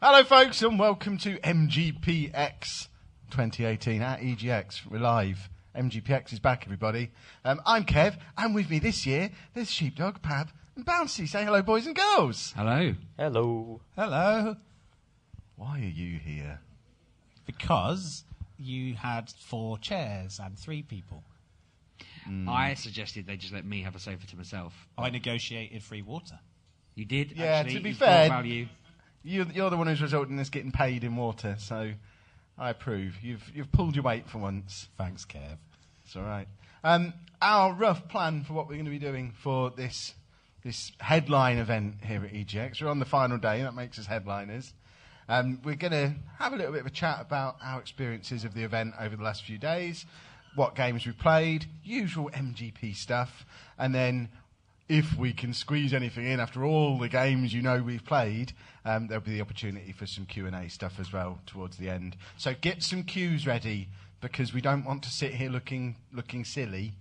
Hello, folks, and welcome to MGPX 2018 at EGX. We're live. MGPX is back, everybody. I'm Kev, and with me this year, there's Sheepdog, Pab, and Bouncy. Say hello, boys and girls. Hello. Hello. Hello. Why are you here? Because you had 4 chairs and 3 people. I suggested they just let me have a sofa to myself. I negotiated free water. You did? Yeah, actually, to be you fair, brought value. You're the one who's resulted in us getting paid in water, so I approve. You've pulled your weight for once. Thanks, Kev. It's all right. Our rough plan for what we're going to be doing for this headline event here at EGX. We're on the final day, that makes us headliners. We're going to have a little bit of a chat about our experiences of the event over the last few days, what games we've played, usual MGP stuff, and then if we can squeeze anything in after all the games we've played, there'll be the opportunity for some Q&A stuff as well towards the end. So get some cues ready, because we don't want to sit here looking silly.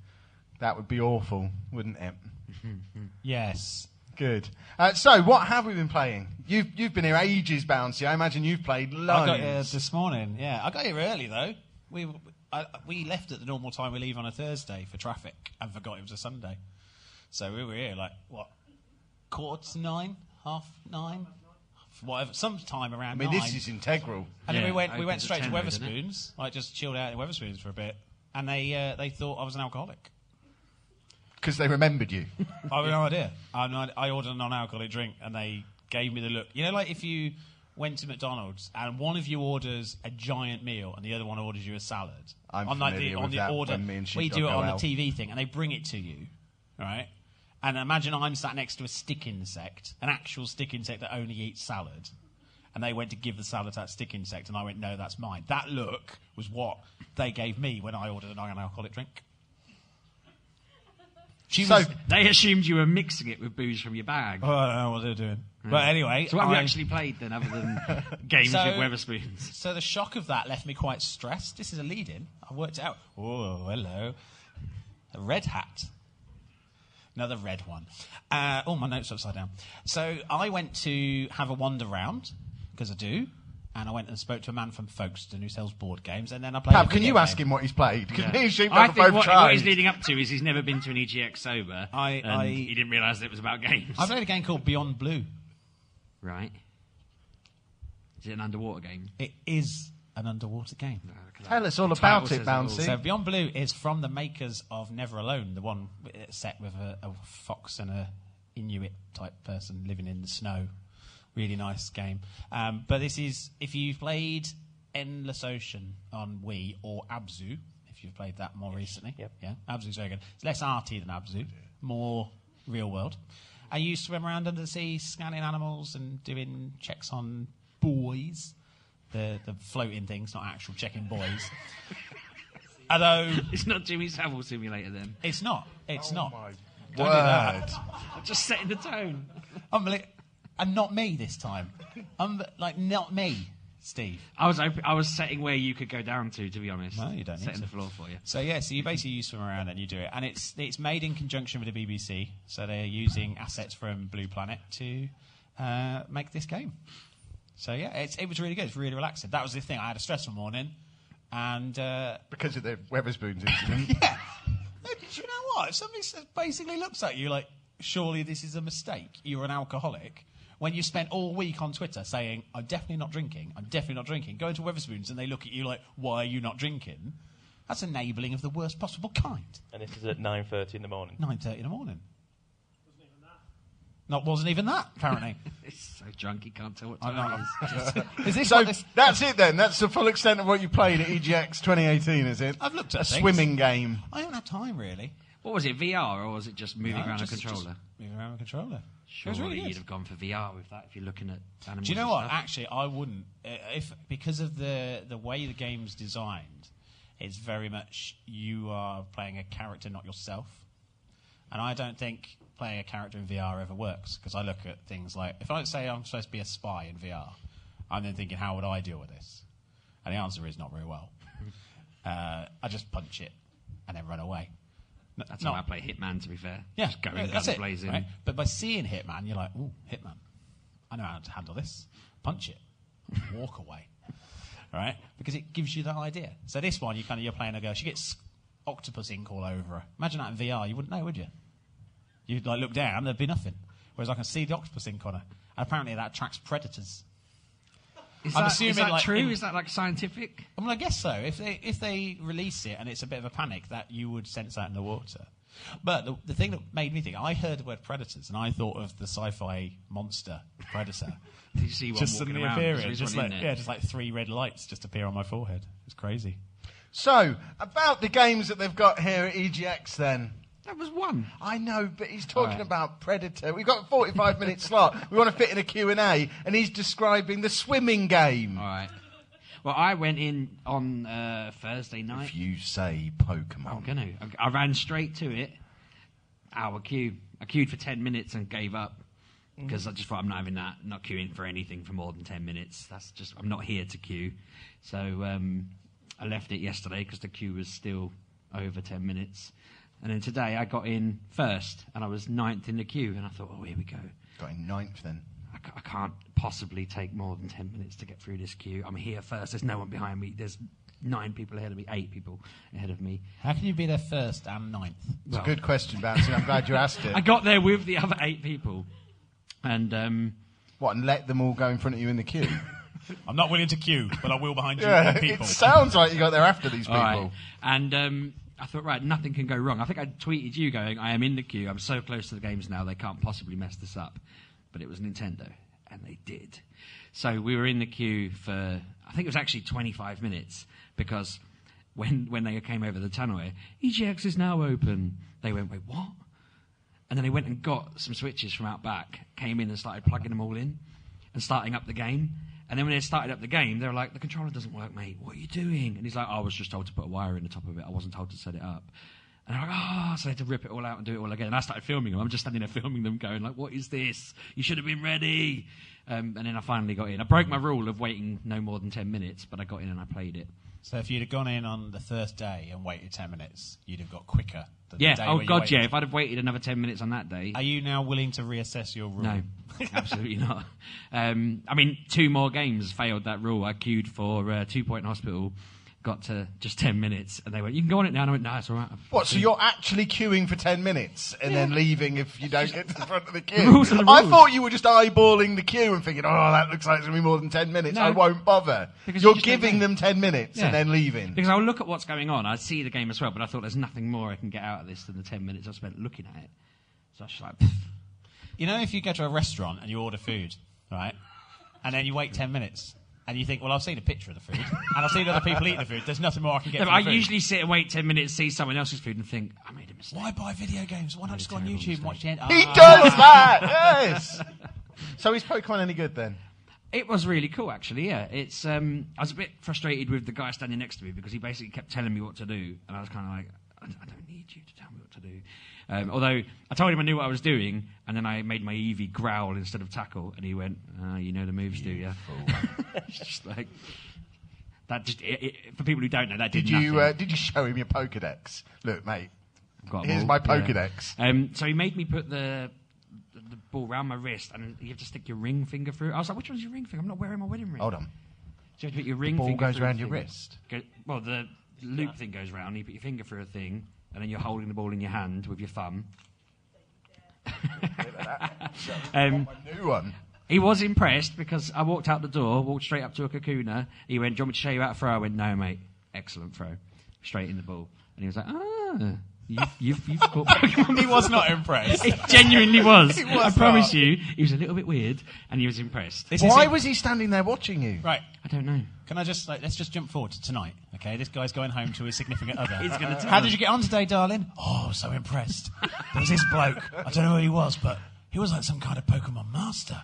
That would be awful, wouldn't it? Yes. Good. So what have we been playing? You've been here ages, Bouncy. I imagine you've played loads. I got here this morning. Yeah, I got here early though. We left at the normal time we leave on a Thursday for traffic and forgot it was a Sunday. So we were here 9:15, 9:30, whatever, sometime around 9. This is integral. And then we went opens straight at to 10, doesn't it? Weatherspoons, just chilled out in Weatherspoons for a bit, and they thought I was an alcoholic. Because they remembered you. I have no idea. I ordered a non-alcoholic drink, and they gave me the look. You know, like if you went to McDonald's and one of you orders a giant meal and the other one orders you a salad. I'm on familiar with the that order, when me and we Sheepdog do it go on out. the TV thing, and they bring it to you, right? And imagine I'm sat next to a stick insect, an actual stick insect that only eats salad. And they went to give the salad to that stick insect, and I went, no, that's mine. That look was what they gave me when I ordered a non-alcoholic drink. They assumed you were mixing it with booze from your bag. Oh, I don't know what they were doing. But anyway... So what have you actually played then, other than games with Weatherspoons? So the shock of that left me quite stressed. This is a lead-in. I worked it out. Oh, hello. A red hat. Another red one. My notes are upside down. So I went to have a wander round, because I do, and I went and spoke to a man from Folkestone who sells board games, and then I played Pab, can you ask him what he's played? Because me and Sheepdog I have think both what tried. he's leading up to is he's never been to an EGX sober, and he didn't realise that it was about games. I played a game called Beyond Blue. Right. Is it an underwater game? It is an underwater game. Tell us all about it, Bouncy. So Beyond Blue is from the makers of Never Alone, the one set with a fox and a Inuit type person living in the snow. Really nice game. But this is, if you've played Endless Ocean on Wii or Abzu, if you've played that more recently. Yep. Yeah, Abzu's very good. It's less arty than Abzu, more real world. And you swim around under the sea, scanning animals and doing checks on buoys. The floating things, not actual checking buoys. Although... It's not Jimmy Savile Simulator then? It's not. It's not. My Don't do that. I'm just setting the tone. And not me this time. Not me, Steve. I was setting where you could go down to be honest. No, you don't need setting to. the floor for you. So you swim around and you do it, and it's made in conjunction with the BBC. So they're using assets from Blue Planet to make this game. So yeah, it was really good. It's really relaxing. That was the thing. I had a stressful morning, and because of the Weatherspoons incident. yeah. Do you know what? If somebody basically looks at you like, surely this is a mistake. You're an alcoholic. When you spent all week on Twitter saying, I'm definitely not drinking, go into Weatherspoons and they look at you like, why are you not drinking? That's enabling of the worst possible kind. And this is at 9:30 in the morning. 9:30 in the morning. Wasn't even that, apparently. He's so drunk he can't tell what time it is. Is this So what this... that's it then. That's the full extent of what you played at EGX 2018, is it? I've looked at a things. swimming game. I don't have time, really. What was it, VR, or was it just moving around a controller? Just moving around a controller. Surely it was really good. you'd have gone for VR with that if you're looking at animals. Do you know and what? stuff. Actually, I wouldn't. Because of the way the game's designed, it's very much you are playing a character, not yourself. And I don't think playing a character in VR ever works, because I look at things like, if I say I'm supposed to be a spy in VR, I'm then thinking, how would I deal with this? And the answer is not very well. I just punch it and then run away. That's how I play Hitman, to be fair. Yeah, just going that's guns it. blazing. Right? But by seeing Hitman, you're like, ooh, Hitman. I know how to handle this. Punch it. walk away. Right? Because it gives you that idea. So this one, you're playing a girl. She gets octopus ink all over her. Imagine that in VR. You wouldn't know, would you? You'd like look down, there'd be nothing. Whereas I can see the octopus ink on her. And apparently that attracts predators. Is that true? Is that like scientific? Well, I guess so. If they release it and it's a bit of a panic, that you would sense that in the water. But the thing that made me think, I heard the word predators and I thought of the sci-fi monster Predator. Did you see one just walking suddenly around? appearing, just like 3 red lights just appear on my forehead. It's crazy. So, about the games that they've got here at EGX then. That was one. I know, but he's talking about Predator. We've got a 45-minute slot. We want to fit in a Q&A, and he's describing the swimming game. All right. Well, I went in on Thursday night. If you say Pokemon. I'm going to. I ran straight to it. Hour queue. I queued for 10 minutes and gave up. Because I just thought I'm not having that. Not queuing for anything for more than 10 minutes. I'm not here to queue. So I left it yesterday because the queue was still over 10 minutes. And then today I got in first, and I was 9th in the queue, and I thought, oh, here we go. Got in 9th then. I can't possibly take more than 10 minutes to get through this queue. I'm here first. There's no one behind me. There's 9 people ahead of me, 8 people ahead of me. How can you be there first and 9th? It's a good question, Bouncy. I'm glad you asked it. I got there with the other 8 people. And and let them all go in front of you in the queue? I'm not willing to queue, but I will behind you. People. It sounds like you got there after these people. Right. And I thought, right, nothing can go wrong. I think I tweeted you going, I am in the queue. I'm so close to the games now, they can't possibly mess this up. But it was Nintendo, and they did. So we were in the queue for, I think it was actually 25 minutes, because when they came over the tunnel here, EGX is now open. They went, wait, what? And then they went and got some switches from out back, came in and started plugging them all in and starting up the game. And then when they started up the game, they were like, the controller doesn't work, mate. What are you doing? And he's like, I was just told to put a wire in the top of it. I wasn't told to set it up. And I'm like, so they had to rip it all out and do it all again. And I started filming them. I'm just standing there filming them going like, what is this? You should have been ready. And then I finally got in. I broke my rule of waiting no more than 10 minutes, but I got in and I played it. So if you'd have gone in on the first day and waited 10 minutes, you'd have got quicker than yeah, the day oh where God, you waited. yeah. If I'd have waited another 10 minutes on that day... Are you now willing to reassess your rule? No, absolutely not. I mean, 2 more games failed that rule. I queued for 2 Point Hospital, got to just 10 minutes, and they went, you can go on it now. And I went, no, it's all right. What, so you're actually queuing for 10 minutes and then leaving if you don't get to the front of the queue? The rules are the I rules. thought you were just eyeballing the queue and thinking, oh, that looks like it's going to be more than 10 minutes. No. I won't bother. Because You're you just don't giving know. them 10 minutes Yeah. and then leaving. Because I'll look at what's going on. I see the game as well, but I thought there's nothing more I can get out of this than the 10 minutes I spent looking at it. So I was just like, pfft. You know, if you go to a restaurant and you order food, right, and then you wait 10 minutes, and you think, well, I've seen a picture of the food, and I've seen other people eat the food, there's nothing more I can get Yeah, from but the I food. usually sit and wait 10 minutes, see someone else's food, and think, I made a mistake. Why buy video games? Why not just go on terrible YouTube and watch the end? He does that, yes. So is Pokemon any good then? It was really cool, actually, yeah. It's I was a bit frustrated with the guy standing next to me because he basically kept telling me what to do, and I was kind of like, I don't need you to tell me what to do. Although I told him I knew what I was doing, and then I made my Eevee growl instead of tackle, and he went, you know the moves, do you? It's just like... That just, for people who don't know, that did nothing. Did you show him your Pokedex? Look, mate, I've got 'em here's all, my yeah. Pokedex. So he made me put the ball around my wrist, and you have to stick your ring finger through it. I was like, which one's your ring finger? I'm not wearing my wedding ring. Hold on. So you have to put your ring Ball finger goes through around the your thing. wrist. Well, the loop thing goes round, you put your finger through a thing, and then you're holding the ball in your hand with your thumb. My new one. He was impressed because I walked out the door, walked straight up to a Kakuna. He went, do you want me to show you how to throw? I went, no, mate. Excellent throw. Straight in the ball. And he was like, you've caught Pokemon. He was not impressed. It genuinely was. He was I promise not. you. He was a little bit weird, and he was impressed. Why was he standing there watching you? Right. I don't know. Can I just, let's just jump forward to tonight, okay? This guy's going home to his significant other. He's gonna tell How us. did you get on today, darling? Oh, so impressed. There was this bloke. I don't know who he was, but he was like some kind of Pokemon master.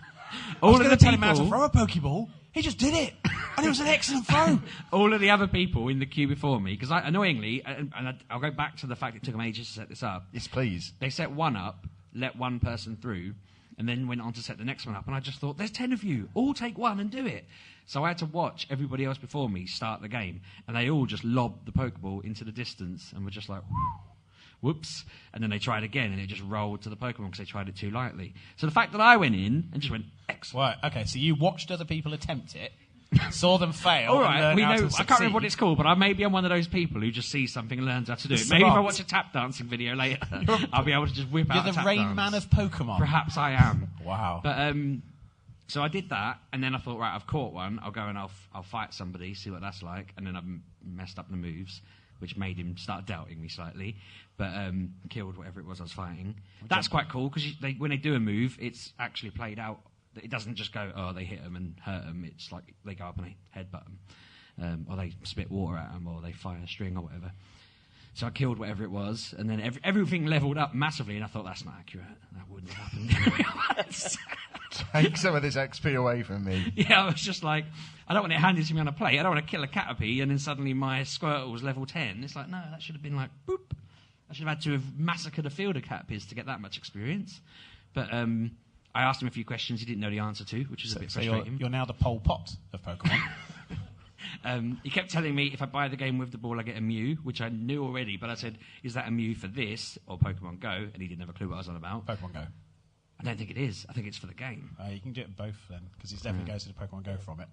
I was going to tell him how to throw a Pokeball. He just did it. And it was an excellent throw. All of the other people in the queue before me, because annoyingly, and I'll go back to the fact it took them ages to set this up. Yes, please. They set one up, let one person through, and then went on to set the next one up. And I just thought, there's 10 of you. All take one and do it. So I had to watch everybody else before me start the game. And they all just lobbed the Pokeball into the distance and were just like, whoops. And then they tried again, and it just rolled to the Pokemon because they tried it too lightly. So the fact that I went in and just went, excellent. Right, okay, so you watched other people attempt it, saw them fail. All right, and we learned how know. to I can't remember succeed. what it's called, but maybe I'm one of those people who just sees something and learns how to do it. The Maybe if I savant. watch a tap dancing video later, I'll be able to just whip You're out a the tap Rain dance. Man of Pokemon. Perhaps I am. Wow. But so I did that, and then I thought, right, I've caught one. I'll go and I'll fight somebody, see what that's like, and then I've messed up the moves, which made him start doubting me slightly. But killed whatever it was I was fighting. That's quite cool because when they do a move, it's actually played out. It doesn't just go, oh, they hit them and hurt them. It's like they go up and they headbutt them, or they spit water at them, or they fire a string or whatever. So I killed whatever it was, and then everything leveled up massively, and I thought, that's not accurate. That wouldn't have happened. Take some of this XP away from me. Yeah, I was just like, I don't want it handed to me on a plate. I don't want to kill a Caterpie, and then suddenly my Squirtle was level 10. It's like, no, that should have been like, boop. I should have had to have massacred a field of Caterpies to get that much experience. But I asked him a few questions he didn't know the answer to, which is a bit frustrating. You're now the Pol Pot of Pokemon. He kept telling me if I buy the game with the ball, I get a Mew, which I knew already. But I said, is that a Mew for this or Pokemon Go? And he didn't have a clue what I was on about. Pokemon Go. I don't think it is. I think it's for the game. You can do it both then, because it definitely goes to the Pokemon Go from it.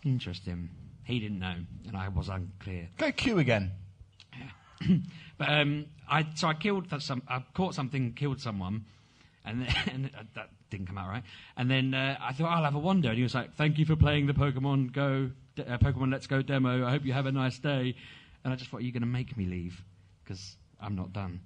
Interesting. He didn't know, and I was unclear. Go Q again. But I killed I caught something, killed someone, and that didn't come out right. And then I thought, I'll have a wander. And he was like, thank you for playing the Pokemon Go, Pokemon Let's Go demo. I hope you have a nice day. And I just thought, are you going to make me leave? Because I'm not done.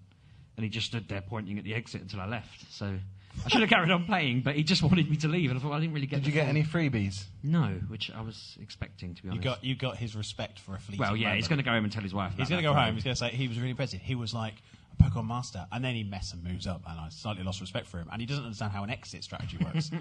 And he just stood there pointing at the exit until I left. So I should have carried on playing, but he just wanted me to leave. And I thought, I didn't really get Did you get any freebies? No, which I was expecting, to be honest. You got his respect for a fleeting Well, yeah, moment. he's going to go home and tell his wife. He's going to go home. He's going to say he was really impressive. He was like a Pokemon master, and then he messed some moves up, and I slightly lost respect for him. And he doesn't understand how an exit strategy works.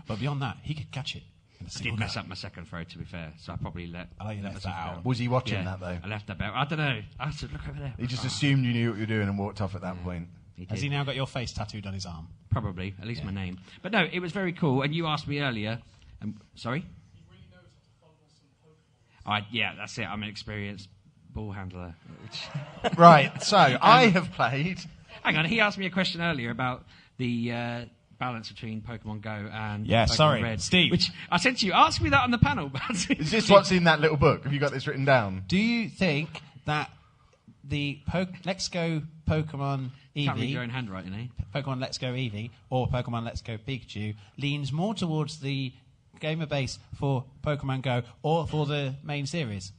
But beyond that, he could catch it. In a I single did mess go. up my second throw, to be fair, so I probably let. Oh, you left myself that go. out. Was he watching Yeah, that though? I left that belt. I don't know. I said, look over there. He just assumed you knew what you were doing and walked off at that point. He did. Has he now got your face tattooed on his arm? Probably, at least my name. But no, it was very cool. And you asked me earlier. Sorry? Yeah, that's it. I'm an experienced ball handler. Right, so I have played. Hang on, he asked me a question earlier about the balance between Pokemon Go and Yeah, Pokemon sorry, Red. Steve. Which I said to you, ask me that on the panel. Bouncy. Is this what's in that little book? Have you got this written down? Do you think that the Let's Go Pokemon Can't read Eevee, your own handwriting, eh? Pokemon Let's Go Eevee, or Pokemon Let's Go Pikachu leans more towards the gamer base for Pokemon Go or for the main series?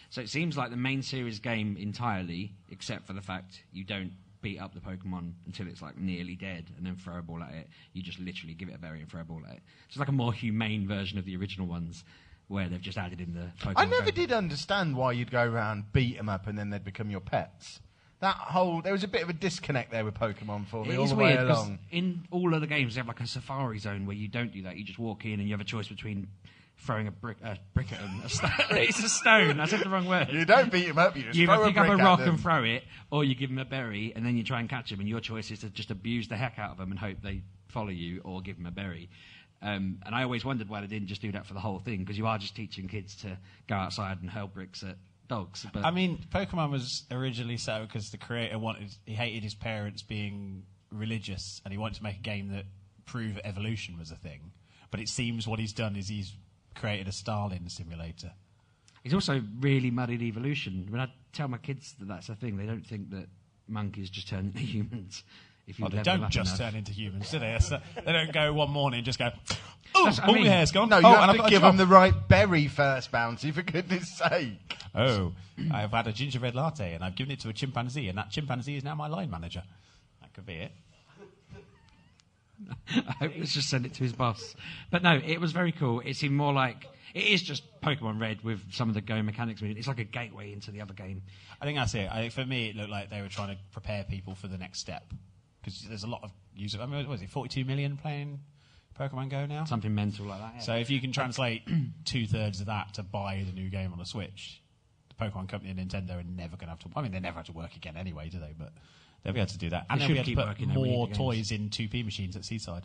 So it seems like the main series game entirely, except for the fact you don't beat up the Pokemon until it's like nearly dead and then throw a ball at it. You just literally give it a berry and throw a ball at it. So it's like a more humane version of the original ones where they've just added in the Pokemon I never Go. did understand why you'd go around, beat them up, and then they'd become your pets. There was a bit of a disconnect there with Pokemon for me It all is the way weird 'cause along. in all of the games they have like a safari zone where you don't do that. You just walk in and you have a choice between throwing a brick at them. It's a stone. I said the wrong word. You don't beat them up, you just You throw either a pick up brick a at rock them. and throw it, or you give them a berry and then you try and catch them. And your choice is to just abuse the heck out of them and hope they follow you, or give them a berry. And I always wondered why they didn't just do that for the whole thing, because you are just teaching kids to go outside and hurl bricks at dogs. But I mean, Pokemon was originally so because the creator he hated his parents being religious, and he wanted to make a game that proved evolution was a thing. But it seems what he's done is he's created a Stalin simulator. he's also really muddied evolution. When I tell my kids that that's a thing, they don't think that monkeys just turn into humans. If you They level don't up just enough. turn into humans, do they? They don't go one morning and just go, oh, That's what I all mean. my hair's gone. No, you oh, and have I've to got a give job. them the right berry first, Bouncy, for goodness sake. Oh, I've had a gingerbread latte and I've given it to a chimpanzee, and that chimpanzee is now my line manager. That could be it. I hope let's just send it to his boss. But no, it was very cool. It seemed more like it is just Pokemon Red with some of the Go mechanics. It's like a gateway into the other game. I think that's it. For me, it looked like they were trying to prepare people for the next step. Because there's a lot of users. I mean, what is it, 42 million playing Pokemon Go now? Something mental like that. Yeah. So if you can translate 2/3 of that to buy the new game on the Switch, the Pokemon Company and Nintendo are never going to have to... I mean, they never have to work again anyway, do they? But they'll be able to do that. And They they'll be should able to keep put working, though. We need more the games. toys in 2P machines at Seaside.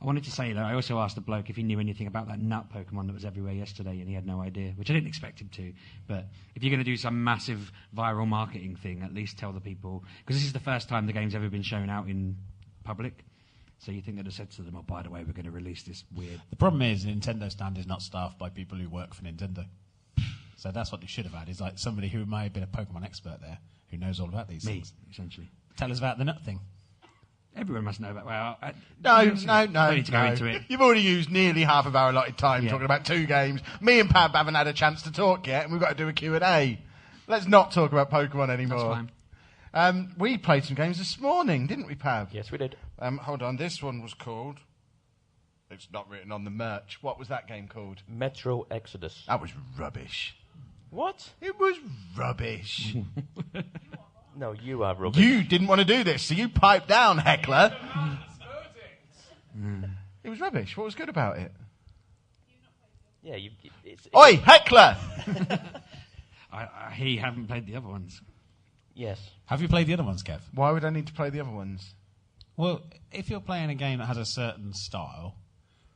I wanted to say, though, I also asked the bloke if he knew anything about that nut Pokemon that was everywhere yesterday, and he had no idea, which I didn't expect him to. But if you're going to do some massive viral marketing thing, at least tell the people, because this is the first time the game's ever been shown out in public. So you think they'd have said to them, "Oh, by the way, we're going to release this weird." The problem is Nintendo stand is not staffed by people who work for Nintendo. So that's what they should have had, is like somebody who may have been a Pokemon expert there, who knows all about these Me, things. essentially. Tell us about the nut thing. Everyone must know about. Well, No. Don't need to go into it. You've already used nearly half of our allotted time Yeah. talking about 2 games. Me and Pab haven't had a chance to talk yet, and we've got to do a Q&A. Let's not talk about Pokemon anymore. That's fine. We played some games this morning, didn't we, Pab? Yes, we did. Hold on, this one was called... It's not written on the merch. What was that game called? Metro Exodus. That was rubbish. What? It was rubbish. No, you are rubbish. You didn't want to do this, so you piped down, heckler. It was rubbish. What was good about it? Yeah, it's Oi, heckler! I hear you haven't played the other ones. Yes. Have you played the other ones, Kev? Why would I need to play the other ones? Well, if you're playing a game that has a certain style,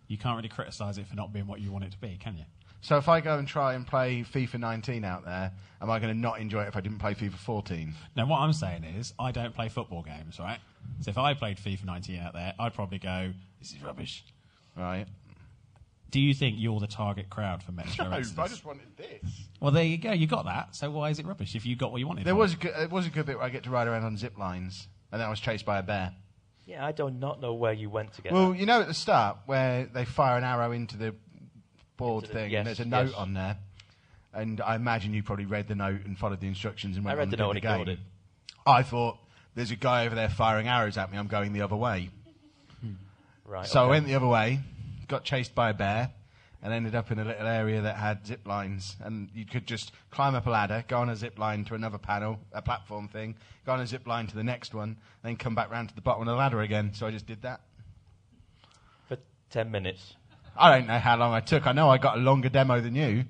you can't really criticise it for not being what you want it to be, can you? So if I go and try and play FIFA 19 out there, am I going to not enjoy it if I didn't play FIFA 14? Now, what I'm saying is, I don't play football games, right? So if I played FIFA 19 out there, I'd probably go, this is rubbish. Right. Do you think you're the target crowd for Metro No, Exodus? I just wanted this. Well, there you go. You got that. So why is it rubbish if you got what you wanted? There from was it? it was a good bit where I get to ride around on zip lines, and then I was chased by a bear. Yeah, I do not know where you went to get Well, that. you know at the start where they fire an arrow into the board Into the- thing, yes, and there's a note yes. on there, and I imagine you probably read the note and followed the instructions and went I read on the to do note and ignored game. it. I thought, there's a guy over there firing arrows at me, I'm going the other way. Right. So I okay. went the other way, got chased by a bear, and ended up in a little area that had zip lines. And you could just climb up a ladder, go on a zip line to another panel, a platform thing, go on a zip line to the next one, then come back round to the bottom of the ladder again. So I just did that. For 10 minutes. I don't know how long I took. I know I got a longer demo than you, You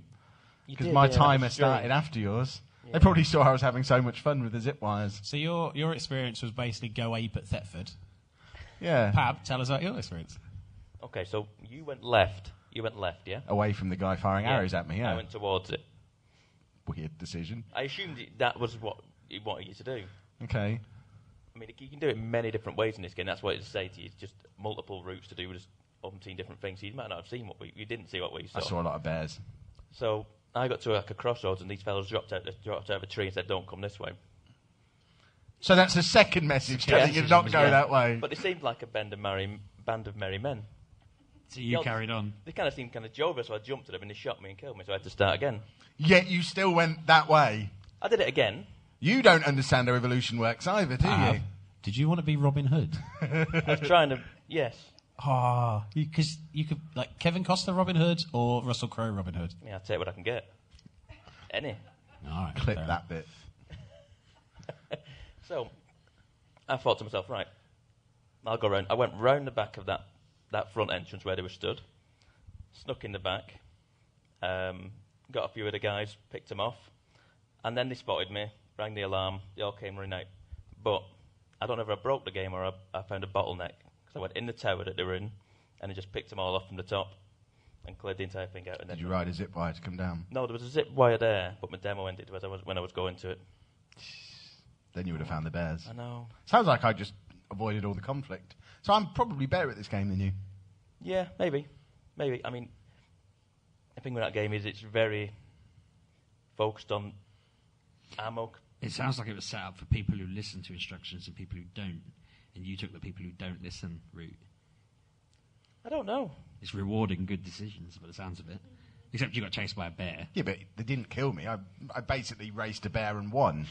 because did, my yeah, timer that's started strange. after yours. Yeah. They probably saw I was having so much fun with the zip wires. So your experience was basically go ape at Thetford. Yeah. Pab, tell us about your experience. Okay, so you went left. You went left, yeah? Away from the guy firing Yeah. arrows at me, yeah. I went towards it. Weird decision. I assumed that was what he wanted you to do. Okay. I mean, you can do it many different ways in this game. That's what it say to you. It's just multiple routes to do just umpteen different things. So you might not have seen what you didn't see what we saw. I saw a lot of bears. So I got to like a crossroads, and these fellas dropped out of a tree and said, "Don't come this way." So that's the second message telling you to not go Yeah. that way. But they seemed like a band of merry men. So you Yeah, carried on. They kind of seemed kind of jovial, so I jumped at them and they shot me and killed me, so I had to start again. Yet you still went that way. I did it again. You don't understand how evolution works either, do you? Did you want to be Robin Hood? I was trying to, yes. Ah, because you could like Kevin Costner Robin Hood or Russell Crowe Robin Hood. Yeah, I'll take what I can get. Any. All right, Clip fair that bit. So, I thought to myself, right, I'll go round. I went round the back of that front entrance where they were stood, snuck in the back, got a few of the guys, picked them off, and then they spotted me, rang the alarm, they all came running out. But I don't know if I broke the game or I found a bottleneck, because I went in the tower that they were in, and I just picked them all off from the top and cleared the entire thing out. And Did then you ride a zip wire to come down? No, there was a zip wire there, but my demo ended when I was going to it. Then you would have found the bears. I know. Sounds like I just avoided all the conflict. So I'm probably better at this game than you. Yeah, maybe. I mean, the thing with that game is it's very focused on ammo. It sounds like it was set up for people who listen to instructions and people who don't. And you took the people who don't listen route. I don't know. It's rewarding good decisions, by the sounds of it. Except you got chased by a bear. Yeah, but they didn't kill me. I basically raced a bear and won.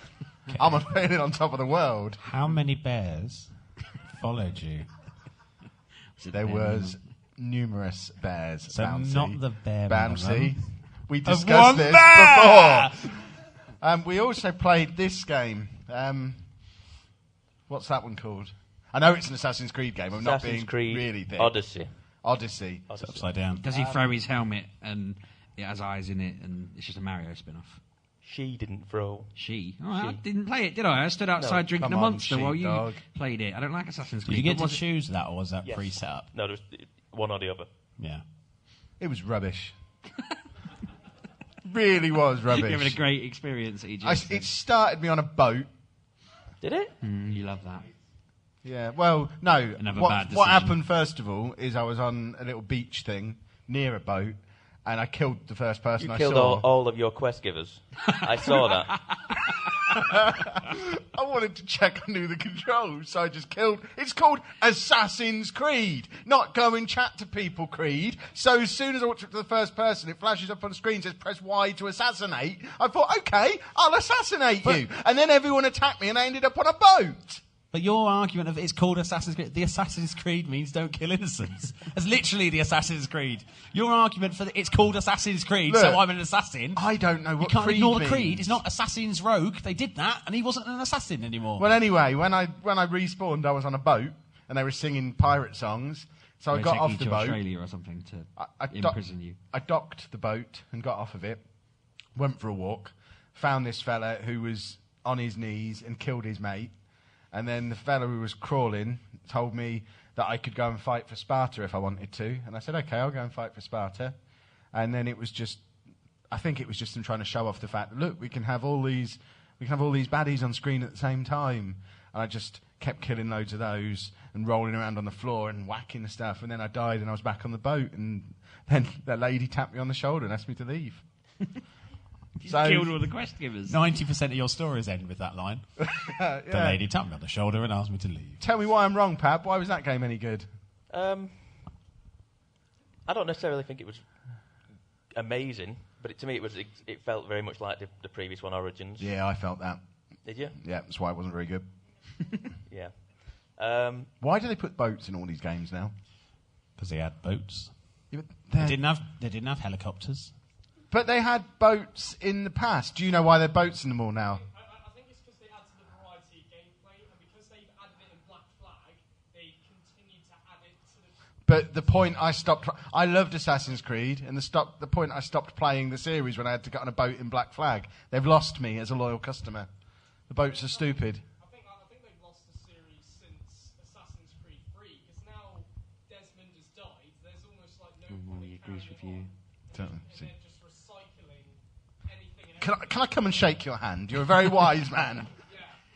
I'm a feeling on top of the world. How many bears followed you? There was numerous bears. So Bouncy. not the bear Bouncy. minimum. We Of discussed one this bear! before. We also played this game. What's that one called? I know it's an Assassin's Creed game. I'm not Assassin's being Creed really big. Odyssey. Odyssey. It's upside down. Does he throw his helmet and it has eyes in it and it's just a Mario spin-off? She didn't throw. I didn't play it, did I? I stood outside drinking come a on, Monster while you Sheepdog. played it. I don't like Assassin's Did Creed. you get but to was it- choose that, or was that Yes. pre-set up? No, there was one or the other. Yeah. It was rubbish. Really was rubbish. You're having a great experience at EGX. It started me on a boat. Did it? You love that. Yeah, well, no. Another What, bad what decision. happened, first of all, is I was on a little beach thing near a boat, and I killed the first person You I killed saw. all of your quest givers. I saw that. I wanted to check I knew the controls, so I just killed. It's called Assassin's Creed, not go and chat to people Creed. So as soon as I walked up to the first person, it flashes up on the screen, says press Y to assassinate. I thought, okay, I'll assassinate you. And then everyone attacked me and I ended up on a boat. But your argument of it's called Assassin's Creed, the Assassin's Creed means don't kill innocents. That's literally the Assassin's Creed. Your argument for it's called Assassin's Creed, Look, so I'm an assassin. I don't know You what can't Creed ignore the means. Creed. It's not Assassin's Rogue. They did that, and he wasn't an assassin anymore. Well, anyway, when I respawned, I was on a boat, and they were singing pirate songs. So I They got take off you the to boat. Australia or something to I imprison you. I docked the boat and got off of it, went for a walk, found this fella who was on his knees and killed his mate. And then the fella who was crawling told me that I could go and fight for Sparta if I wanted to. And I said, okay, I'll go and fight for Sparta. And then it was just, I think it was just them trying to show off the fact that, look, we can have all these baddies on screen at the same time. And I just kept killing loads of those and rolling around on the floor and whacking the stuff. And then I died and I was back on the boat. And then that lady tapped me on the shoulder and asked me to leave. You killed all the quest givers. 90% of your stories end with that line. Yeah. The lady tapped me on the shoulder and asked me to leave. Tell me why I'm wrong, Pab. Why was that game any good? I don't necessarily think it was amazing, but to me it felt very much like the previous one, Origins. Yeah, I felt that. Did you? Yeah, that's why it wasn't very good. Yeah. Why do they put boats in all these games now? Because they had boats. Yeah, They didn't have helicopters. but they had boats in the past. Do you know why there are boats in them all now? I think it's because they add to the variety of gameplay, and because they've added it in Black Flag, they continue to add it to the... But the point I stopped... I loved Assassin's Creed, and the point I stopped playing the series when I had to get on a boat in Black Flag. They've lost me as a loyal customer. The boats are stupid. I think they've lost the series since Assassin's Creed 3, because now Desmond has died, there's almost like no point he in agrees carrying with it you. on. Don't see. And then just recycling anything and Can I come and shake your hand? You're a very wise man.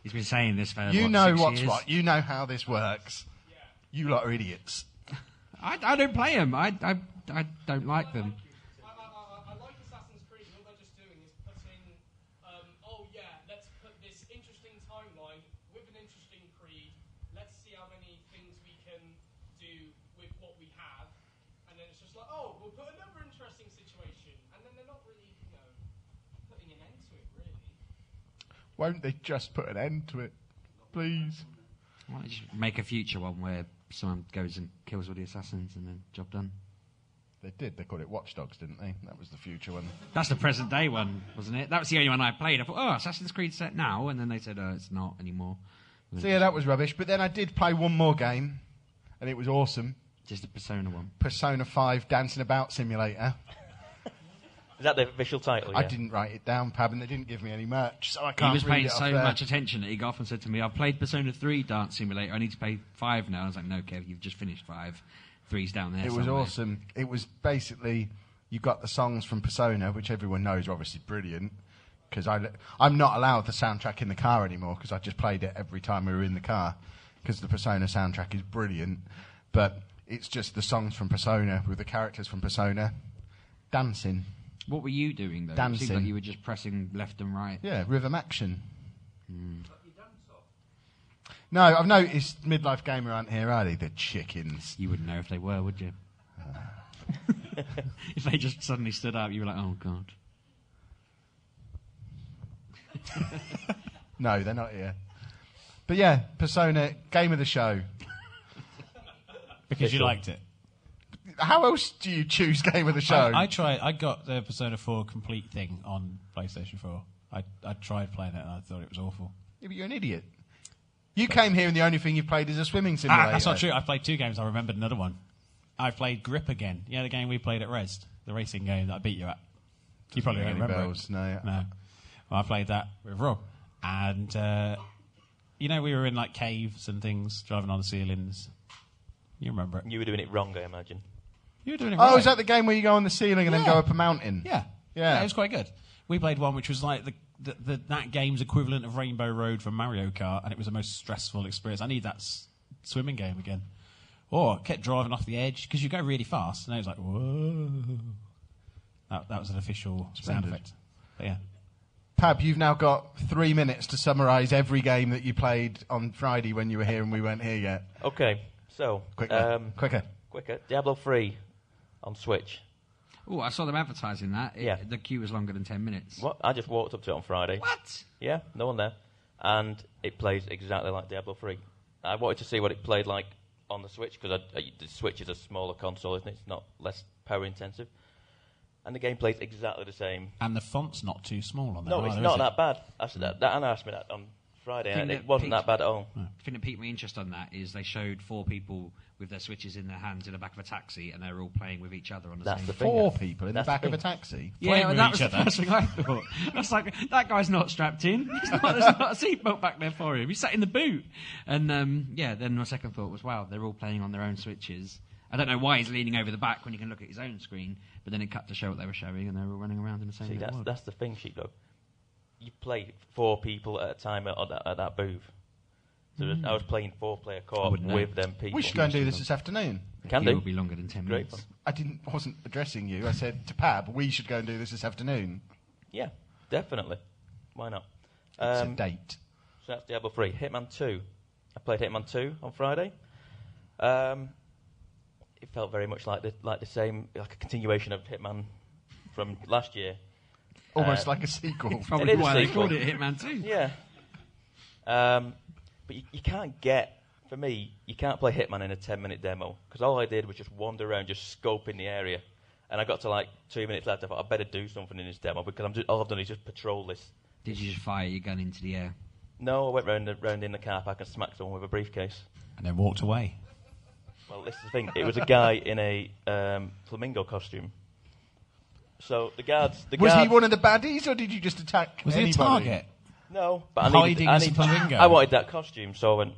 He's been saying this for You what, know 6 what's years? what. You know how this works. You lot are idiots. I don't play them. I don't like them. I like Assassin's Creed, and all they're just doing is putting, let's put this interesting timeline with an interesting creed. Let's see how many things we can do with what we have. And then it's just like, we'll put another interesting situation. And then they're not really, putting an end to it, really. Won't they just put an end to it? Please. Why don't you just make a future one where someone goes and kills all the assassins and then job done? They did. They called it Watch Dogs, didn't they? That was the future one. That's the present day one, wasn't it? That was the only one I played. I thought, Assassin's Creed set now, and then they said, it's not anymore. So yeah, that was rubbish. But then I did play one more game, and it was awesome. Just the Persona one. Persona 5 Dancing About Simulator. Is that the official title? I Yeah. didn't write it down, Pab, and they didn't give me any merch, so I He can't was read paying it off so there. much attention that he got off and said to me, I've played Persona 3 Dance Simulator, I need to play 5 now. I was like, no, Kev, you've just finished 5. 3's down there It was somewhere. awesome. It was basically, you got the songs from Persona, which everyone knows are obviously brilliant, because I'm not allowed the soundtrack in the car anymore, because I just played it every time we were in the car, because the Persona soundtrack is brilliant, but it's just the songs from Persona with the characters from Persona dancing. What were you doing, though? It Dancing. seemed like you were just pressing left and right. Yeah, rhythm action. No, I've noticed Midlife Gamer aren't here, are they? The chickens. You wouldn't know if they were, would you? If they just suddenly stood up, you were like, oh, God. No, they're not here. But yeah, Persona, game of the show. Because you liked it. How else do you choose game of the show? I got the Persona 4 complete thing on PlayStation 4. I tried playing it and I thought it was awful. Yeah, but you're an idiot. You came here and the only thing you played is a swimming simulator. That's not true. I played 2 games. I remembered another one. I played Grip again. Yeah, the game we played at Res, the racing game that I beat you at. You probably don't Any remember bells? it. No. No. Well, I played that with Rob. And, we were in, like, caves and things, driving on the ceilings. You remember it. You were doing it wrong, I imagine. You were doing it Oh, right. is that the game where you go on the ceiling and then Yeah. go up a mountain? Yeah. Yeah. It was quite good. We played one which was like that game's equivalent of Rainbow Road from Mario Kart, and it was the most stressful experience. I need that swimming game again. Or kept driving off the edge because you go really fast, and I was like, whoa. That was an official sound effect. But yeah. Pab, you've now got 3 minutes to summarise every game that you played on Friday when you were here and we weren't here yet. Okay, so Quicker. Diablo 3 on Switch. Oh, I saw them advertising that. The queue was longer than 10 minutes. What? I just walked up to it on Friday. What? Yeah, no one there, and it plays exactly like Diablo 3. I wanted to see what it played like on the Switch because the Switch is a smaller console, isn't it? It's not less power intensive. And the game plays exactly the same. And the font's not too small on that. No, it's not that bad. I said that. Anna asked me that on Friday, and it wasn't that bad at all. The thing that piqued my interest on that is they showed 4 people with their Switches in their hands in the back of a taxi, and they were all playing with each other on the same. 4 people in the back of a taxi. Yeah, well, that was the first thing I thought. I was like, that guy's not strapped in. There's not a seatbelt back there for him. He's sat in the boot. And then my second thought was, wow, they're all playing on their own Switches. I don't know why he's leaning over the back when he can look at his own screen, but then it cut to show what they were showing, and they were all running around in the same. See, that's the thing, Sheepdog. You play 4 people at a time at that booth. So I was playing 4-player co-op with them people. We should go and do this afternoon. Can It do. will be longer than 10 Great minutes. fun. I wasn't addressing you. I said to Pab, we should go and do this afternoon. Yeah, definitely. Why not? It's a date. So that's Diablo 3. Hitman 2. I played Hitman 2 on Friday. It felt very much like the same, like a continuation of Hitman from last year. Almost like a sequel. Probably why they called it Hitman 2. Yeah. But you can't for me, you can't play Hitman in a 10-minute demo, because all I did was just wander around, just scoping the area. And I got to like 2 minutes left, I thought, I better do something in this demo, because all I've done is just patrol this. Did you just fire your gun into the air? No, I went round in the car park and smacked someone with a briefcase. And then walked away. Well, this is the thing. It was a guy in a flamingo costume. So the guards... Was he one of the baddies, or did you just attack Was anybody? he a target? No, but Hiding as a flamingo? I wanted that costume, so I went,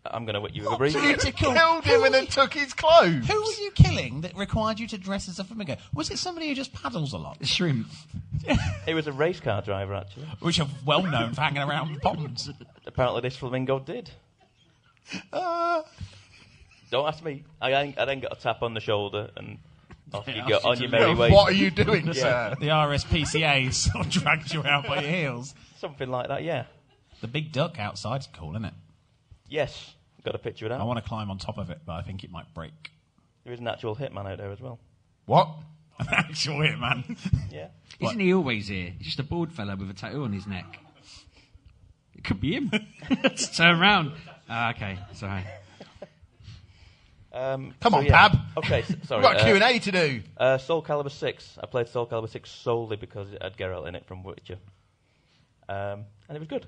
I'm going to whip you with a briefcase. You killed him and then took his clothes. Who were you killing that required you to dress as a flamingo? Was it somebody who just paddles a lot? Shrimp. It was a race car driver, actually. Which are well known for hanging around ponds. Apparently this flamingo did. Don't ask me. I then got a tap on the shoulder and off you go on your merry way. What are you doing, sir? The RSPCA sort of dragged you out by your heels. Something like that, yeah. The big duck outside's cool, isn't it? Yes, got a picture of that. I want to climb on top of it, but I think it might break. There is an actual Hitman out there as well. What? An actual Hitman. Yeah. Isn't he always here? He's just a bald fella with a tattoo on his neck. It could be him. Just turn round. Okay, sorry. Come on, Pab. Okay, sorry. We've got a Q&A to do. Soul Calibur 6. I played Soul Calibur 6 solely because it had Geralt in it from Witcher. And it was good.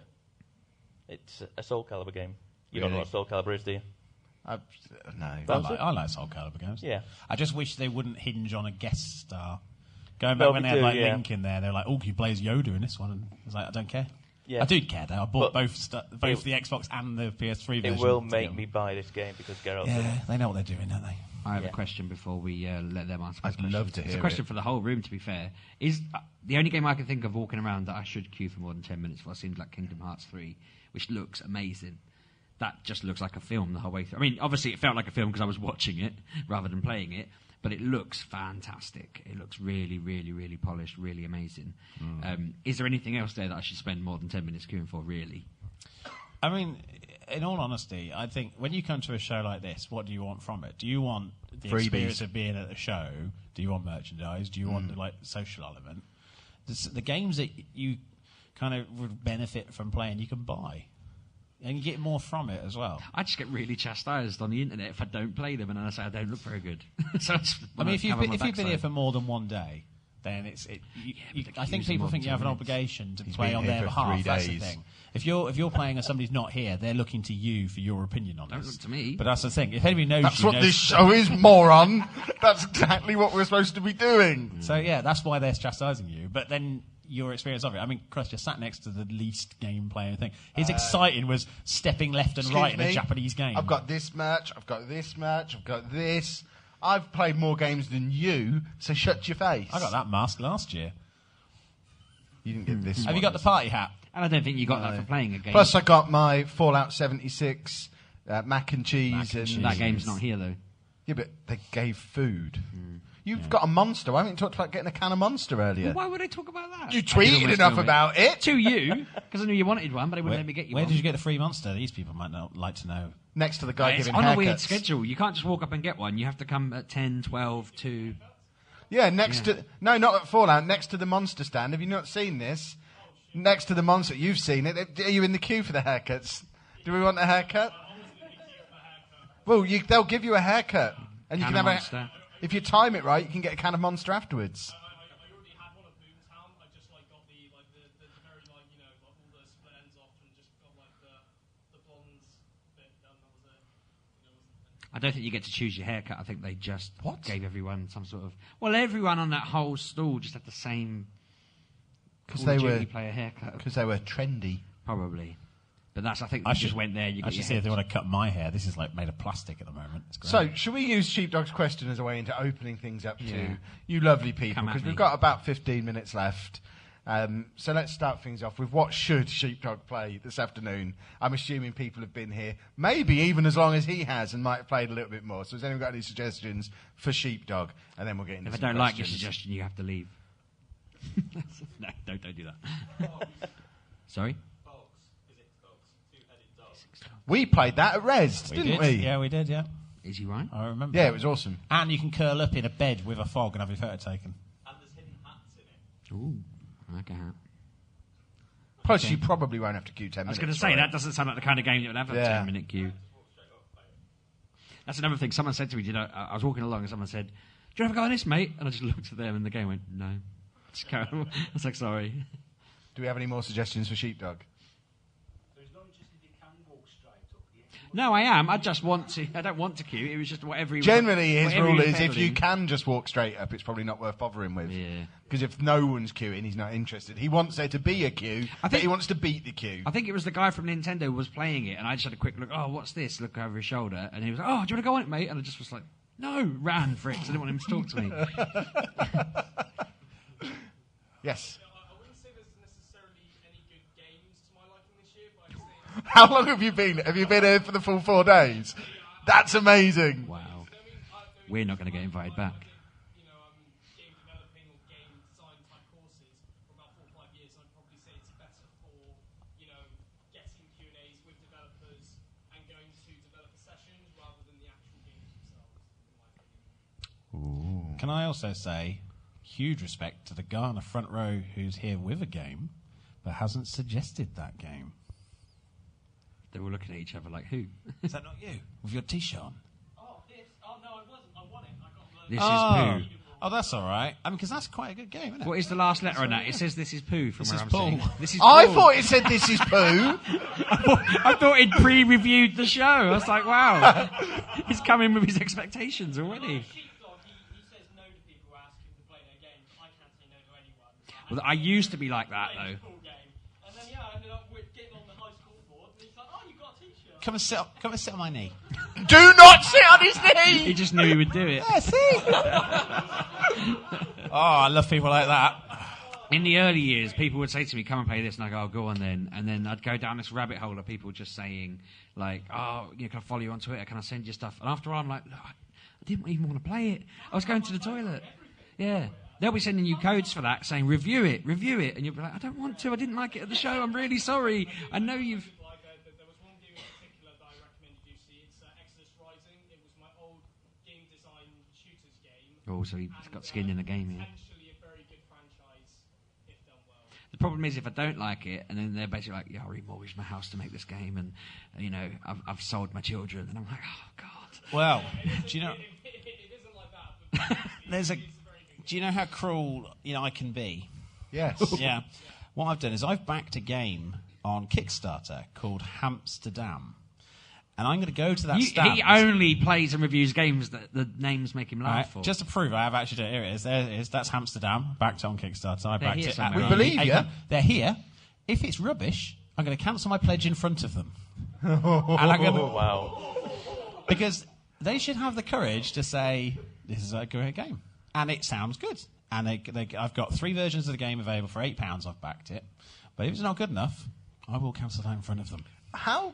It's a Soul Calibur game. You don't know what Soul Calibur is, do you? No. I like Soul Calibur games. Yeah. I just wish they wouldn't hinge on a guest star. Going back when they had Link in there, they were like, "Oh, you play as Yoda in this one," and I was like, "I don't care." Yeah. I do care though. I bought both the Xbox and the PS3 version. It will make me buy this game because Geralt's in it. Yeah, they know what they're doing, don't they? I have a question before we let them ask. I'd love to hear It's a question for the whole room, to be fair. Is the only game I can think of walking around that I should queue for more than 10 minutes for seems like Kingdom Hearts 3, which looks amazing. That just looks like a film the whole way through. I mean, obviously it felt like a film because I was watching it rather than playing it, but it looks fantastic. It looks really, really, really polished, really amazing. Is there anything else there that I should spend more than 10 minutes queuing for, really? I mean, in all honesty, I think when you come to a show like this, what do you want from it? Do you want the experience of being at a show? Do you want merchandise? Do you want the social element? The games that you kind of would benefit from playing, you can buy. And you get more from it as well. I just get really chastised on the internet if I don't play them, and then I say I don't look very good. So I mean, if you've been here for more than one day, then I think people think you have an obligation to play on their behalf. That's the thing. If you're playing and somebody's not here, they're looking to you for your opinion on this. Don't look to me. But that's the thing. If anybody knows That's you, what this show is, moron. That's exactly what we're supposed to be doing. So yeah, that's why they're chastising you. But then your experience of it. I mean, Chris just sat next to the least game playing thing. His exciting was stepping left and right in a Japanese game. I've got this match, I've got this match, I've got this. I've played more games than you, so shut your face. I got that mask last year. You didn't get this. Have you got the party hat? And I don't think you got that for playing a game. Plus, I got my Fallout 76 mac and cheese. That game's not here, though. Yeah, but they gave food. You've got a Monster. Why haven't you talked about getting a can of Monster earlier? Well, why would they talk about that? You tweeted enough about it. To you, because I knew you wanted one, but they wouldn't let me get you one. Where did you get the free Monster? These people might not like to know. Next to the guy It's giving on haircuts. a weird schedule. You can't just walk up and get one. You have to come at 10, 12, 2... Yeah, next to... No, not at Fallout. Next to the Monster stand. Have you not seen this? Next to the Monster. You've seen it. Are you in the queue for the haircuts? Do we want a haircut? Well, they'll give you a haircut. And you Can can of have Monster. If you time it right, you can get a can of Monster afterwards. I already had one at Boomtown. I just got the very all the split ends off and just got the blondes bit done. That was it. I don't think you get to choose your haircut. I think they just gave everyone some sort of... Well, everyone on that whole stall just had the same Because Call they of were... Duty player haircut. Because they were trendy. Probably. But that's, I think, you just went there. You I got should your see if they head. want to cut my hair. This is like made of plastic at the moment. It's great. So, should we use Sheepdog's question as a way into opening things up Yeah. to you lovely people? Come at Because me. we've got about 15 minutes left. So let's start things off with what should Sheepdog play this afternoon? I'm assuming people have been here maybe even as long as he has and might have played a little bit more. So has anyone got any suggestions for Sheepdog? And then we'll get into If I some don't like your questions. suggestion, you have to leave. No, don't do that. Sorry? We played that at Res, didn't did. we? Yeah, we did, yeah. Is he right? I remember. Yeah, it was awesome. And you can curl up in a bed with a fog and have your photo taken. Ooh, I like a hat. Plus, you probably won't have to queue 10 I was minutes. going to say, for that it. doesn't sound like the kind of game that would have a Yeah. 10-minute queue. That's another thing. Someone said to me, I was walking along and someone said, do you ever go on this, mate? And I just looked at them and the game went, no. Just carry on. I was like, sorry. Do we have any more suggestions for Sheepdog? No, I am. I just want to. I don't want to queue. It was just whatever he was... Generally, his whatever he rule was is if you peddling. can just walk straight up, it's probably not worth bothering with. Yeah. Because if no one's queuing, he's not interested. He wants there to be a queue, but he wants to beat the queue. I think it was the guy from Nintendo who was playing it, and I just had a quick look. Oh, what's this? Look over his shoulder, and he was like, "Oh, do you want to go on it, mate?" And I just was like, "No," ran for it 'cause I didn't want him to talk to me. Yes. I wouldn't say there's necessarily any good games to my liking this year, but I'd say How long have you been? Have you been here for the full 4 days? That's amazing. Wow, we're not going to get invited back. game developing or game design type courses for about 4 or 5 years. I'd probably say it's better for getting Q&As with developers and going to developer sessions rather than the actual games themselves. In my opinion. Can I also say, huge respect to the guy on the front row who's here with a game, but hasn't suggested that game. They were looking at each other like, "Who?" Is that not you? With your t-shirt on? Oh, this? Oh, no, I wasn't. I won it. I got the... This is Pooh. Oh, that's all right. I mean, because that's quite a good game, isn't it? What is the last letter on that? It says "This is Pooh" from This where is I'm Paul. sitting. This is I Paul. thought it said this is poo. I thought he'd pre-reviewed the show. I was like, "Wow, he's coming with his expectations already." Sheepdog, he says no to people who ask him to play their game. I can't say no to anyone. Well, I used to be like that though. Cool game. And then, I ended up with getting on the high school board, and he's like, oh, you got a t-shirt. Come and sit on my knee. Do not sit on his knee. He just knew he would do it. Yeah, see? Oh, I love people like that. In the early years, people would say to me, "Come and play this," and I go, "Oh, go on then." And then I'd go down this rabbit hole of people just saying, like, "Oh, can I follow you on Twitter? Can I send you stuff?" And after a while, I'm like, "Look, I didn't even want to play it. I was going to the toilet." Yeah. They'll be sending you codes for that, saying, review it. And you'll be like, "I don't want to. I didn't like it at the show. I'm really sorry. I know you've..." There was one game in particular that I recommended you see. It's Exodus Rising. It was my old game design shooters game. Oh, so he's got skin in the game, yeah. Potentially a very good franchise if done well. The problem is if I don't like it, and then they're basically like, "Yeah, I remortgaged my house to make this game, and I've sold my children," and I'm like, "Oh God." Well, do you know? It isn't like that, but Do you know how cruel I can be? Yes. Yeah. What I've done is I've backed a game on Kickstarter called Hamsterdam, and I'm going to go to that stand. He only plays and reviews games that the names make him laugh Right, for. just to prove I have actually done it. Here it is. There it is. That's Hamsterdam. Backed it on Kickstarter. I backed here it. somewhere, We aren't believe you. They're here. If it's rubbish, I'm going to cancel my pledge in front of them. And I'm going to, Wow. because they should have the courage to say, this is a great game. And it sounds good. And I've got 3 versions of the game available for £8. I've backed it. But if it's not good enough, I will cancel that in front of them. How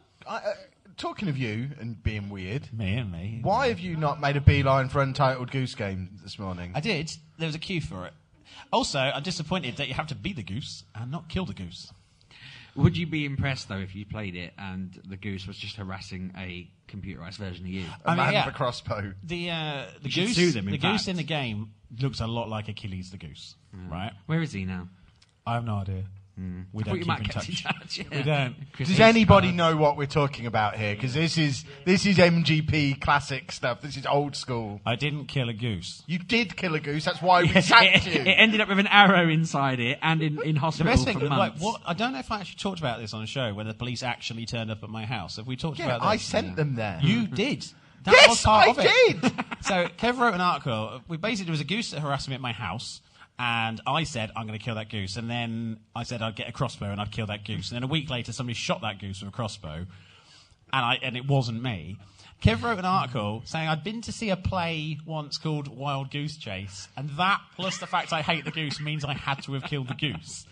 talking of you and being weird, Me. why have you not made a beeline for Untitled Goose Game this morning? I did. There was a queue for it. Also, I'm disappointed that you have to be the goose and not kill the goose. Would you be impressed, though, if you played it and the goose was just harassing a computerised version of you? A man with a crossbow. The should goose, sue them, in the goose fact. in the game looks a lot like Achilles the goose, right? Where is he now? I have no idea. We I thought don't you keep might in get touch. in touch. Yeah. We don't. Does anybody know what we're talking about here? Because this is MGP classic stuff. This is old school. I didn't kill a goose. You did kill a goose. That's why we Yes, sacked it you. ended up with an arrow inside it and in The hospital best thing, for months. I don't know if I actually talked about this on a show when the police actually turned up at my house. Have we talked Yeah, about this? I sent them there. You did. That Yes, was part I of it. did. So Kev wrote an article. There was a goose that harassed me at my house, and I said I'm going to kill that goose. And then I said I'd get a crossbow and I'd kill that goose. And then a week later, somebody shot that goose with a crossbow, and it wasn't me. Kev wrote an article saying I'd been to see a play once called Wild Goose Chase, and that plus the fact I hate the goose means I had to have killed the goose.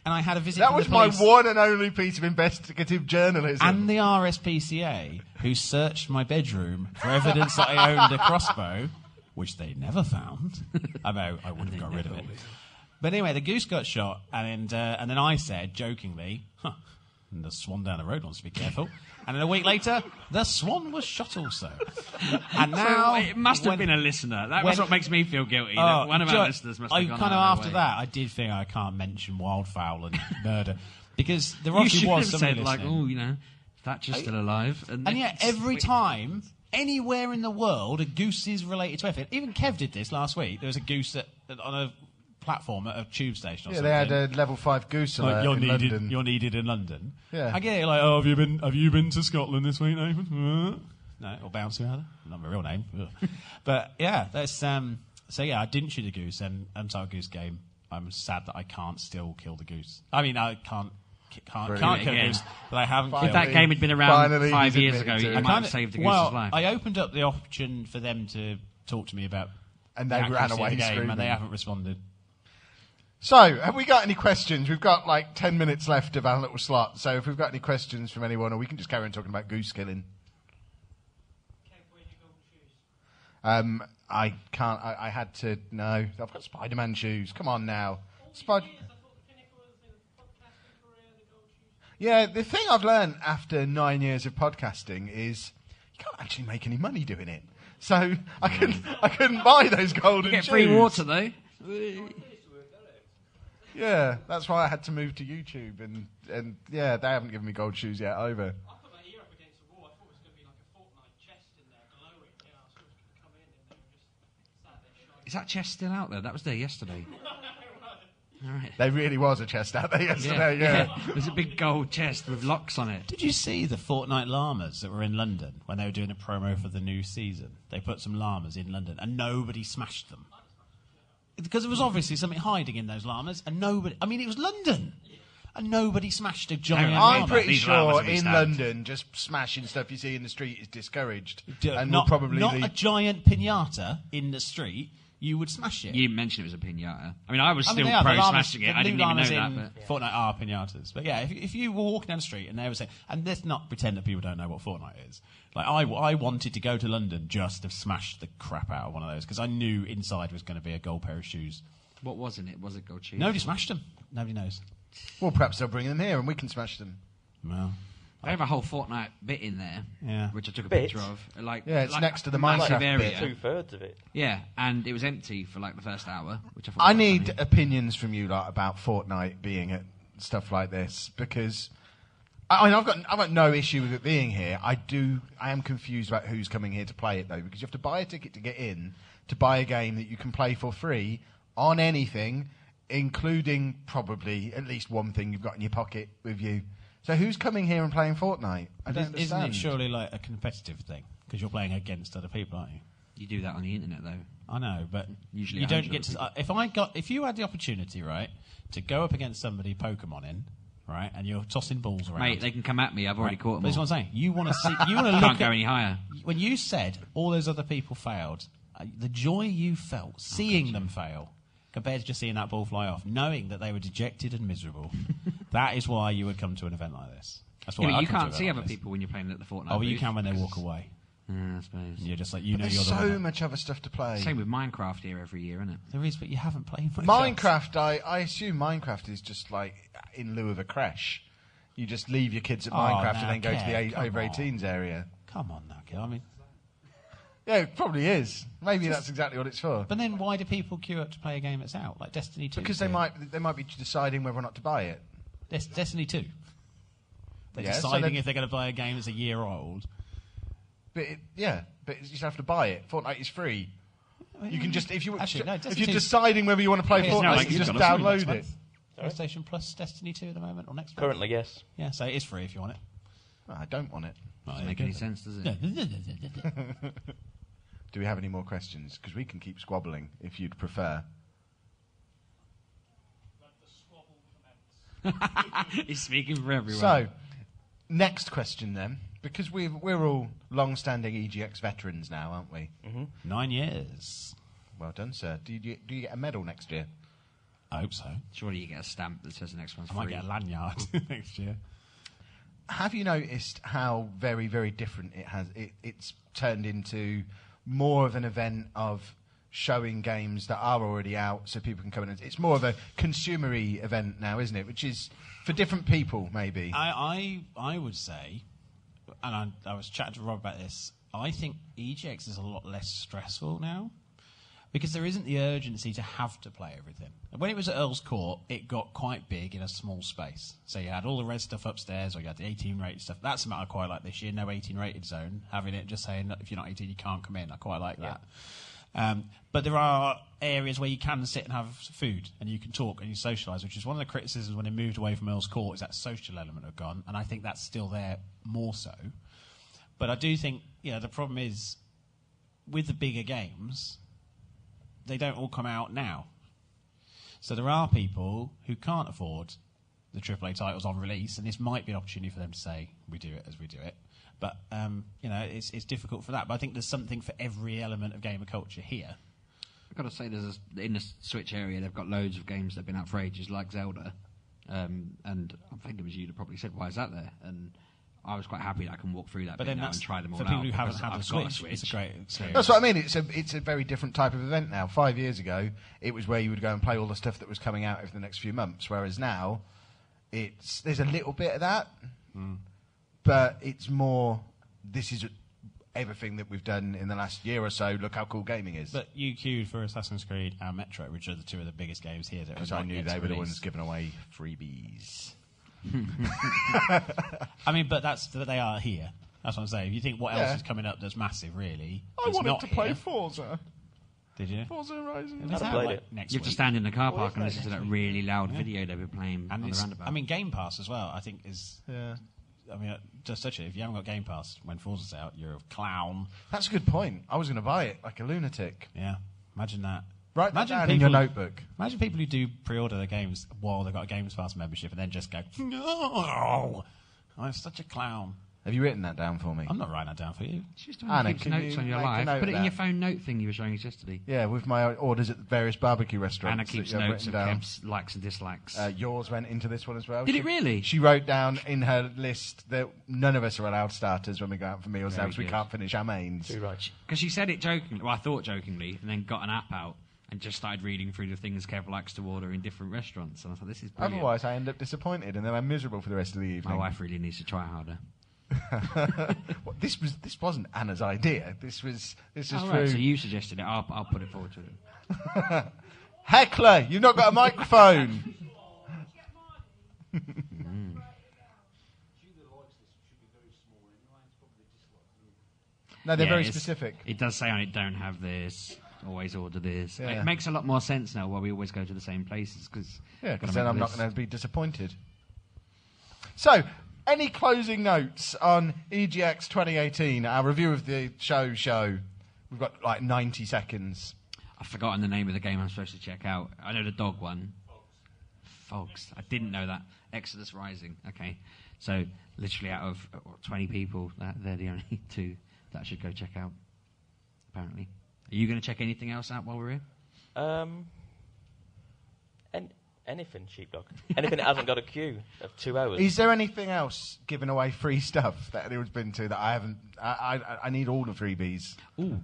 And I had a visit. That from was the my police one and only piece of investigative journalism. and the RSPCA, who searched my bedroom for evidence that I owned a crossbow, which they never found. I know, I would have got rid of it. But anyway, the goose got shot, and then I said, jokingly, and the swan down the road wants to be careful. And then a week later, the swan was shot also. And now... So it must have been a listener. That's what makes me feel guilty. That one of our listeners must have gone kind of out after of their way. that, I did think I can't mention wildfowl and murder. Because there You obviously should was have somebody said, like, listening. Thatcher's still alive. And yet, every time, anywhere in the world, a goose is related to everything. Even Kev did this last week. There was a goose on a platform at a tube station or yeah, something. they had a level 5 goose alert Like, in London. you're needed in London. Yeah. I get it, like, have you been to Scotland this week, Nathan? No, or Bouncy, rather. Not my real name. Ugh. But, yeah, that's... So, yeah, I didn't shoot a goose, and Untitled Goose Game, I'm sad that I can't still kill the goose. I mean, I can't kill a Again. goose, but I haven't If killed that game had been around Finally, 5 he's years ago, admitted you to it. might have saved a goose's life. I opened up the option for them to talk to me about And they the ran accuracy of away the game, screaming. and they haven't responded. So, have we got any questions? We've got like 10 minutes left of our little slot. So, if we've got any questions from anyone, or we can just carry on talking about goose killing. I can't. I had to. No, I've got Spider-Man shoes. Come on now. Yeah, the thing I've learned after 9 years of podcasting is you can't actually make any money doing it. So I couldn't buy those golden Get shoes. free water, though. Yeah, that's why I had to move to YouTube, and yeah, they haven't given me gold shoes yet either. I put my ear up against the wall. I thought it was going to be like a Fortnite chest in there glowing. Yeah, I thought it was going to come in and they were just sat there shining. Is that chest still out there? That was there yesterday. All right. There really was a chest out there yesterday, yeah. There's a big gold chest with locks on it. Did you see the Fortnite llamas that were in London when they were doing a promo for the new season? They put some llamas in London and nobody smashed them. Because there was obviously something hiding in those llamas and nobody... I mean, it was London! And nobody smashed a giant I'm llama. pretty These llamas sure will be in stabbed. London, just smashing stuff you see in the street is discouraged. And not, will probably not lead- a giant pinata in the street, you would smash it. You mentioned it was a pinata. I mean, I was I mean, still they are, pro the llamas- smashing it. the I didn't new even know llamas that. in But Fortnite are pinatas. But yeah, if you were walking down the street and they were saying, and let's not pretend that people don't know what Fortnite is. Like I wanted to go to London just to smash the crap out of one of those because I knew inside was going to be a gold pair of shoes. what was in it? Was it gold cheese? Nobody smashed them. Nobody knows. Well, perhaps they'll bring them here and we can smash them. Well, I have a whole Fortnite bit in there, Yeah. which I took a Bit? picture of. Yeah, it's next to the massive Minecraft area. bit. 2/3 of it. Yeah, and it was empty for like the first hour, which I thought. I was need funny. opinions from you lot about Fortnite being at stuff like this because I mean I've got no issue with it being here. I am confused about who's coming here to play it though because you have to buy a ticket to get in to buy a game that you can play for free on anything, including probably at least one thing you've got in your pocket with you. So who's coming here and playing Fortnite? I don't isn't understand. it surely like a competitive thing? Because you're playing against other people, aren't you? You do that on the internet though. I know, but Usually you don't 100 get to. If you had the opportunity, right, to go up against somebody Pokemon in, right, and you're tossing balls around, Mate, they can come at me. I've already right, caught them. But that's all. what I'm saying. You want to see. You want to look Can't go at any higher. when you said all those other people failed. The joy you felt seeing them fail, compared to just seeing that ball fly off, knowing that they were dejected and miserable. That is why you would come to an event like this. That's Yeah, why but I you come to can't it see like other this. people when you're playing at the Fortnite Oh, but you booth, can when they because- walk away. Yeah, I suppose. And you're just like, There's you're the so one. much other stuff to play. Same with Minecraft here every year, isn't it? There is, but you haven't played much Minecraft, I assume Minecraft is just like in lieu of a crash. You just leave your kids at Oh, Minecraft now, and then go to the Kev, come over on. 18s area. else. Come on now, kid. I mean, Yeah, it probably is. Maybe that's exactly what it's for. but then why do people queue up to play a game that's out, like Destiny 2? Because they might be deciding whether or not to buy it. Destiny 2. They're Yeah, so deciding then- if they're going to buy a game that's a year old. But but you just have to buy it. Fortnite is free. You can just if Actually, no, if Destiny you're 2 deciding whether you want to play Yeah, it's Fortnite, not like you it's just gonna be download next it. month. PlayStation Plus Destiny 2 at the moment, or next month? Currently, yes. Yeah, so it is free if you want it. Oh, I don't want it. Doesn't make any sense, does it? Do we have any more questions? Because we can keep squabbling if you'd prefer. He's speaking for everyone. So, next question then, because we're all long-standing EGX veterans now, aren't we? 9 years. Well done, sir. Do you get a medal next year? I hope so. Surely you get a stamp that says the next one's I might free. get a lanyard next year. Have you noticed how very, very different it's turned into more of an event of showing games that are already out so people can come in? It's more of a consumery event now, isn't it? Which is for different people, maybe. I would say, and I was chatting to Rob about this, I think EGX is a lot less stressful now because there isn't the urgency to have to play everything. When it was at Earl's Court, it got quite big in a small space. So you had all the red stuff upstairs, or you had the 18 rated stuff. That's something I quite like this year, no 18 rated zone, having it just saying that if you're not 18 you can't come in. I quite like that. But there are areas where you can sit and have food and you can talk and you socialise, which is one of the criticisms when they moved away from Earl's Court, is that social element had gone, and I think that's still there more so. But I do think, the problem is with the bigger games, they don't all come out now. So there are people who can't afford the AAA titles on release, and this might be an opportunity for them to say, we do it as we do it. But, it's difficult for that. But I think there's something for every element of gamer culture here. I've got to say, in the Switch area, they've got loads of games that have been out for ages, like Zelda. And I think it was you that probably said, why is that there? And I was quite happy that I can walk through that But bit then now that's and try them all for out. people who haven't because had I've the got a Switch. It's a great experience. That's what I mean. It's a very different type of event now. 5 years ago, it was where you would go and play all the stuff that was coming out over the next few months, whereas now, there's a little bit of that, but it's more, this is everything that we've done in the last year or so. Look how cool gaming is. But you queued for Assassin's Creed and Metro, which are the two of the biggest games here. Because I knew they were the ones giving away freebies. I mean, but they are here. That's what I'm saying. If you think what else is coming up that's massive, really, that's not here. Forza. Did you? Forza Horizon. It's Haven't out, played like, it. next You have to week. stand in the car park and listen to that really loud video they've been playing And on the it's, roundabout. I mean, Game Pass as well, I think is... Yeah. I mean, just such it. If you haven't got Game Pass when Forza's out, you're a clown. That's a good point. I was going to buy it like a lunatic. Yeah. Imagine that. Write that Imagine down in your people- notebook. Imagine people who do pre-order their games while they've got a Games Pass membership and then just go, no! I'm such a clown. Have you written that down for me? I'm not writing that down for you. It's just doing Anna, keeps can notes you on your make a life. note Put of it in your that? phone note thing you were showing us yesterday. Yeah, with my orders at various barbecue restaurants. Anna that keeps you have notes of written down. Kev's likes and dislikes. Yours went into this one as well. Did it really? She wrote down in her list that none of us are allowed starters when we go out for meals now Very because we good. can't finish our mains. Too right. Because she said it jokingly, well, I thought jokingly, and then got an app out and just started reading through the things Kev likes to order in different restaurants. And I thought, this is brilliant. Otherwise, I end up disappointed and then I'm miserable for the rest of the My evening. wife really needs to try harder. Well, this wasn't Anna's idea. This is Oh, through right, so you suggested it. I'll put it forward to her. Heckler. You've not got a microphone. No, they're Yeah, very it's- specific. It does say on it, don't have this, always order this. Yeah. It makes a lot more sense now why we always go to the same places. Yeah, because then I'm not going to be disappointed. So, any closing notes on EGX 2018, our review of the show? We've got like 90 seconds. I've forgotten the name of the game I'm supposed to check out. I know the dog one. Fogs. I didn't know that. Exodus Rising. Okay. So, literally out of 20 people, they're the only two that I should go check out, apparently. Are you going to check anything else out while we're here? And Anything, Sheepdog. Anything that hasn't got a queue of 2 hours. Is there anything else giving away free stuff that anyone's been to that I haven't? I need all the freebies. Ooh.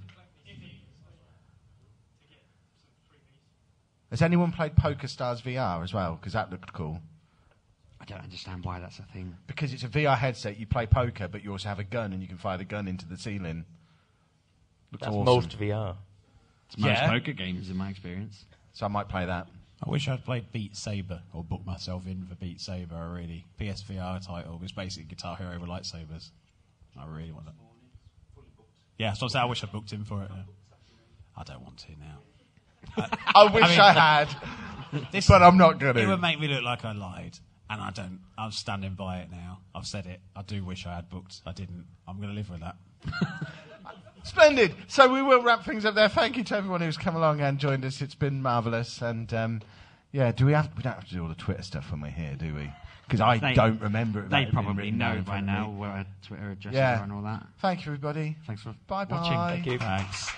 Has anyone played Poker Stars VR as well? Because that looked cool. I don't understand why that's a thing. Because it's a VR headset, you play poker, but you also have a gun, and you can fire the gun into the ceiling. Looks That's awesome. most VR. It's most poker games in my experience. So I might play that. I wish I'd played Beat Saber or booked myself in for Beat Saber. I really PSVR title. It's basically Guitar Hero with lightsabers. I really want that. Yeah, so I wish I booked in for it. Yeah. I don't want to now. I wish I had, but I'm not going to. It would make me look like I lied, and I don't. I'm standing by it now. I've said it. I do wish I had booked. I didn't. I'm going to live with that. Splendid. So we will wrap things up there. Thank you to everyone who's come along and joined us. It's been marvellous. And yeah, we don't have to do all the Twitter stuff when we're here, do we? Because I don't remember it. They probably know by now where our Twitter addresses are and all that. Thank you, everybody. Thanks for Bye-bye. watching. Thank you. Thanks.